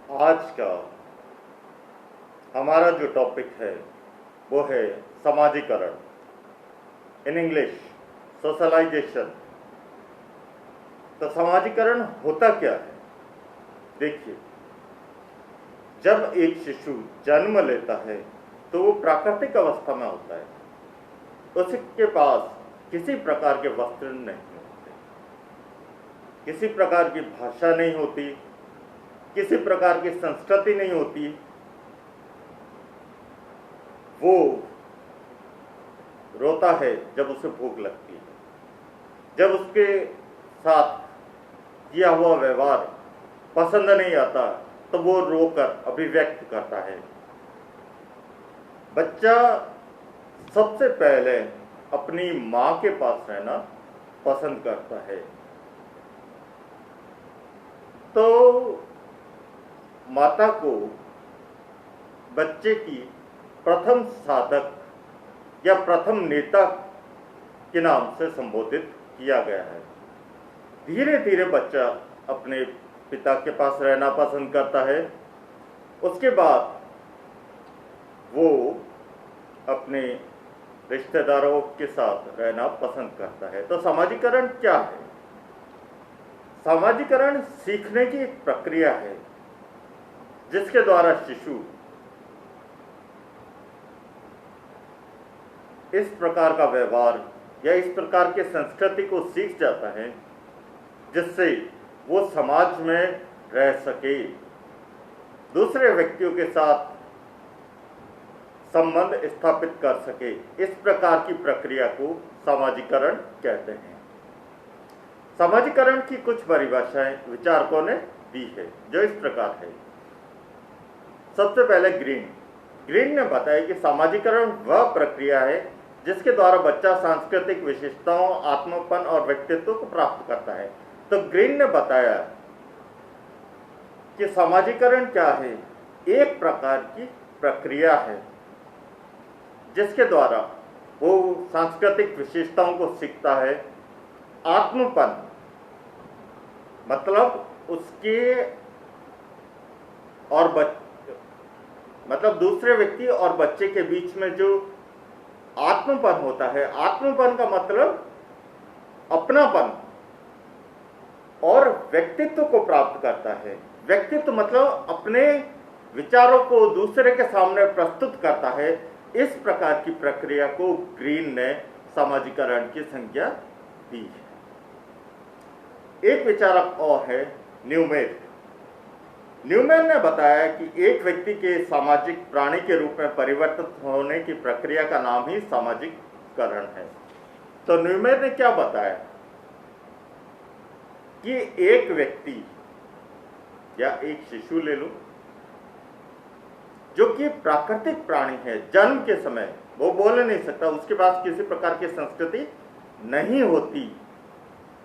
आज का हमारा जो टॉपिक है वो है समाजीकरण, इन इंग्लिश सोशलाइजेशन। तो समाजीकरण होता क्या है? देखिए, जब एक शिशु जन्म लेता है तो वो प्राकृतिक अवस्था में होता है। उसके पास किसी प्रकार के वस्त्र नहीं होते, किसी प्रकार की भाषा नहीं होती, किसी प्रकार की संस्कृति नहीं होती। वो रोता है जब उसे भूख लगती है, जब उसके साथ किया हुआ व्यवहार पसंद नहीं आता तो वो रोकर अभिव्यक्त करता है। बच्चा सबसे पहले अपनी माँ के पास रहना पसंद करता है। तो माता को बच्चे की प्रथम साधक या प्रथम नेता के नाम से संबोधित किया गया है। धीरे धीरे बच्चा अपने पिता के पास रहना पसंद करता है। उसके बाद वो अपने रिश्तेदारों के साथ रहना पसंद करता है। तो समाजीकरण क्या है? समाजीकरण सीखने की एक प्रक्रिया है जिसके द्वारा शिशु इस प्रकार का व्यवहार या इस प्रकार के संस्कृति को सीख जाता है जिससे वो समाज में रह सके, दूसरे व्यक्तियों के साथ संबंध स्थापित कर सके। इस प्रकार की प्रक्रिया को समाजीकरण कहते हैं। समाजीकरण की कुछ परिभाषाएं विचारकों ने दी है जो इस प्रकार है। सबसे पहले ग्रीन ने बताया कि समाजीकरण वह प्रक्रिया है जिसके द्वारा बच्चा सांस्कृतिक विशेषताओं, आत्मपन और व्यक्तित्व को प्राप्त करता है। तो ग्रीन ने बताया कि समाजीकरण क्या है? एक प्रकार की प्रक्रिया है जिसके द्वारा वो सांस्कृतिक विशेषताओं को सीखता है। आत्मपन मतलब उसके और मतलब दूसरे व्यक्ति और बच्चे के बीच में जो आत्मपन होता है, आत्मपन का मतलब अपनापन और व्यक्तित्व को प्राप्त करता है। व्यक्तित्व मतलब अपने विचारों को दूसरे के सामने प्रस्तुत करता है। इस प्रकार की प्रक्रिया को ग्रीन ने समाजीकरण की संज्ञा दी है। एक विचारक और है न्यूमैन ने बताया कि एक व्यक्ति के सामाजिक प्राणी के रूप में परिवर्तित होने की प्रक्रिया का नाम ही सामाजिकरण है। तो न्यूमैन ने क्या बताया कि एक व्यक्ति या एक शिशु ले लो जो कि प्राकृतिक प्राणी है, जन्म के समय वो बोल नहीं सकता, उसके पास किसी प्रकार की संस्कृति नहीं होती।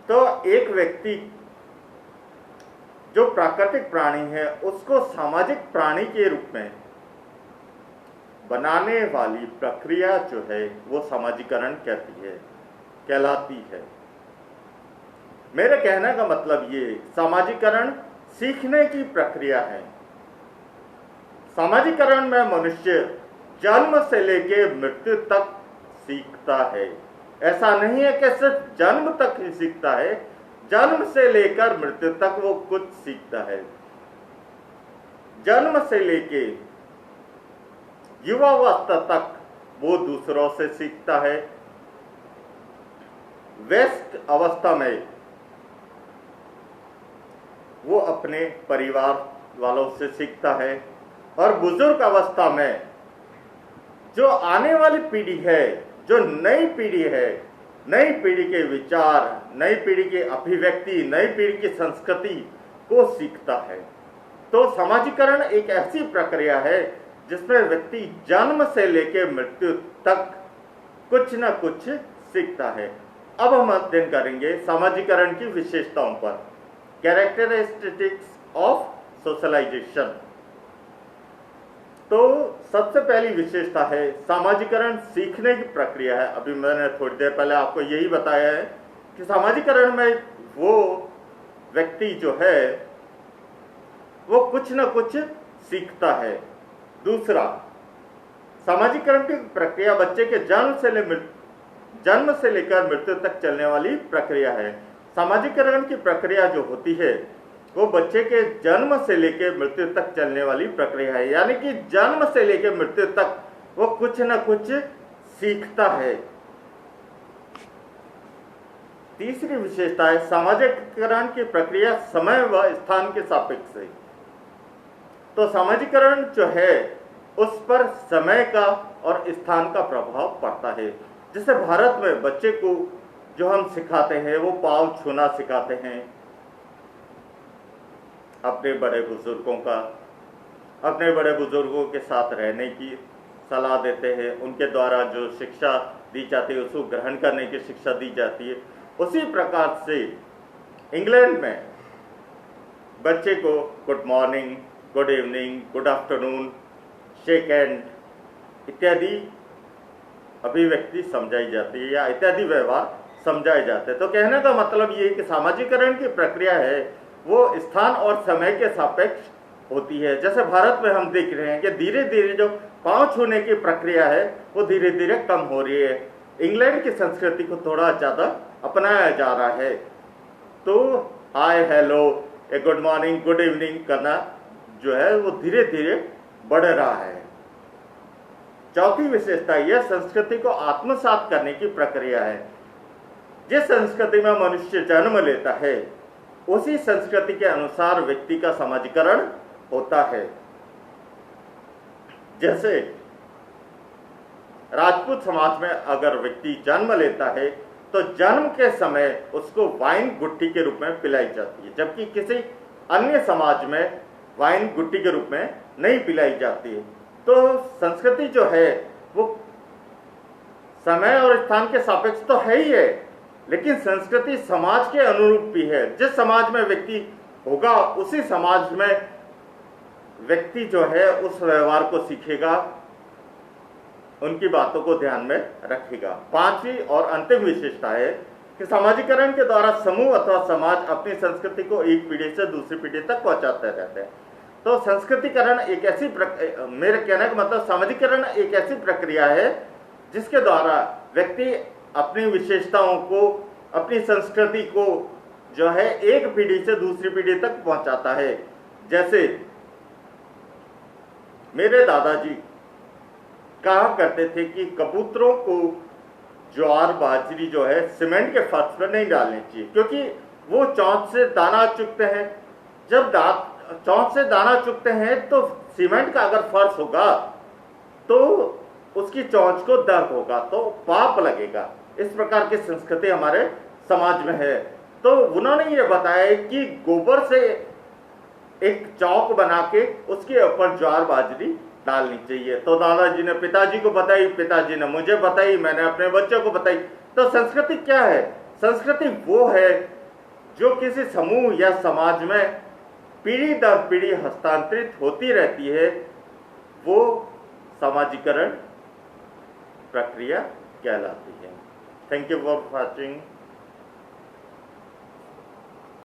तो एक व्यक्ति जो प्राकृतिक प्राणी है उसको सामाजिक प्राणी के रूप में बनाने वाली प्रक्रिया जो है वो समाजीकरण कहलाती है। मेरे कहने का मतलब ये समाजीकरण सीखने की प्रक्रिया है। समाजीकरण में मनुष्य जन्म से लेके मृत्यु तक सीखता है। ऐसा नहीं है कि सिर्फ जन्म तक ही सीखता है, जन्म से लेकर मृत्यु तक वो कुछ सीखता है। जन्म से लेके युवावस्था तक वो दूसरों से सीखता है। वयस्क अवस्था में वो अपने परिवार वालों से सीखता है और बुजुर्ग अवस्था में जो आने वाली पीढ़ी है, जो नई पीढ़ी है, नई पीढ़ी के विचार, नई पीढ़ी की अभिव्यक्ति, नई पीढ़ी की संस्कृति को सीखता है। तो समाजीकरण एक ऐसी प्रक्रिया है जिसमें व्यक्ति जन्म से लेकर मृत्यु तक कुछ न कुछ सीखता है। अब हम अध्ययन करेंगे समाजीकरण की विशेषताओं पर, कैरेक्टरिस्टिक्स ऑफ सोशलाइजेशन। तो सबसे पहली विशेषता है समाजीकरण सीखने की प्रक्रिया है। अभी मैंने थोड़ी देर पहले आपको यही बताया है कि समाजीकरण में वो व्यक्ति जो है वो कुछ न कुछ सीखता है। दूसरा, सामाजिकरण की प्रक्रिया बच्चे के जन्म से लेकर मृत्यु तक चलने वाली प्रक्रिया है। सामाजिकरण की प्रक्रिया जो होती है वो बच्चे के जन्म से लेकर मृत्यु तक चलने वाली प्रक्रिया है, यानी कि जन्म से लेकर मृत्यु तक वो कुछ न कुछ सीखता है। तीसरी विशेषता है सामाजिकरण की प्रक्रिया समय व स्थान के सापेक्ष है। तो सामाजिकरण जो है उस पर समय का और स्थान का प्रभाव पड़ता है। जैसे भारत में बच्चे को जो हम सिखाते हैं वो पाँव छूना सिखाते हैं, अपने बड़े बुजुर्गों के साथ रहने की सलाह देते हैं, उनके द्वारा जो शिक्षा दी जाती है उसको ग्रहण करने की शिक्षा दी जाती है। उसी प्रकार से इंग्लैंड में बच्चे को good morning, good evening, good afternoon, shake hand इत्यादि अभिव्यक्ति समझाई जाती है या इत्यादि व्यवहार समझाए जाते हैं। तो कहने का मतलब ये कि सामाजिकरण की प्रक्रिया है वो स्थान और समय के सापेक्ष होती है। जैसे भारत में हम देख रहे हैं कि धीरे धीरे जो पांव छूने की प्रक्रिया है वो धीरे धीरे कम हो रही है। इंग्लैंड की संस्कृति को थोड़ा ज़्यादा अपनाया जा रहा है। तो हाय, हेलो, ए गुड मॉर्निंग, गुड इवनिंग करना जो है वो धीरे धीरे बढ़ रहा है। चौथी विशेषता यह संस्कृति को आत्मसात करने की प्रक्रिया है। जिस संस्कृति में मनुष्य जन्म लेता है उसी संस्कृति के अनुसार व्यक्ति का समाजीकरण होता है। जैसे राजपूत समाज में अगर व्यक्ति जन्म लेता है तो जन्म के समय उसको वाइन गुट्टी के रूप में पिलाई जाती है, जबकि किसी अन्य समाज में वाइन गुट्टी के रूप में नहीं पिलाई जाती है। तो संस्कृति जो है वो समय और स्थान के सापेक्ष तो है ही है, लेकिन संस्कृति समाज के अनुरूप भी है। जिस समाज में व्यक्ति होगा उसी समाज में व्यक्ति जो है उस व्यवहार को सीखेगा, उनकी बातों को ध्यान में रखेगा। पांचवी और अंतिम विशेषता है कि सामाजिकरण के द्वारा समूह अथवा समाज अपनी संस्कृति को एक पीढ़ी से दूसरी पीढ़ी तक पहुंचाते रहते हैं। तो संस्कृतिकरण एक ऐसी मेरे कहने का मतलब सामाजिकरण एक ऐसी प्रक्रिया है जिसके द्वारा व्यक्ति अपनी विशेषताओं को, अपनी संस्कृति को जो है एक पीढ़ी से दूसरी पीढ़ी तक पहुंचाता है। जैसे मेरे दादाजी कहा करते थे कि कबूतरों को ज्वार बाजरी जो है सीमेंट के फर्श पर नहीं डालनी चाहिए, क्योंकि वो चोंच से दाना चुगते हैं। जब चोंच से दाना चुगते हैं तो सीमेंट का अगर फर्श होगा तो उसकी चोंच को दर्द होगा, तो पाप लगेगा। इस प्रकार की संस्कृति हमारे समाज में है। तो उन्होंने ये बताया कि गोबर से एक चौक बना के उसके ऊपर ज्वार बाजरी डालनी चाहिए। तो दादाजी ने पिताजी को बताई, पिताजी ने मुझे बताई, मैंने अपने बच्चों को बताई। तो संस्कृति क्या है? संस्कृति वो है जो किसी समूह या समाज में पीढ़ी दर पीढ़ी हस्तांतरित होती रहती है, वो सामाजिकरण प्रक्रिया कहलाती है। Thank you for watching.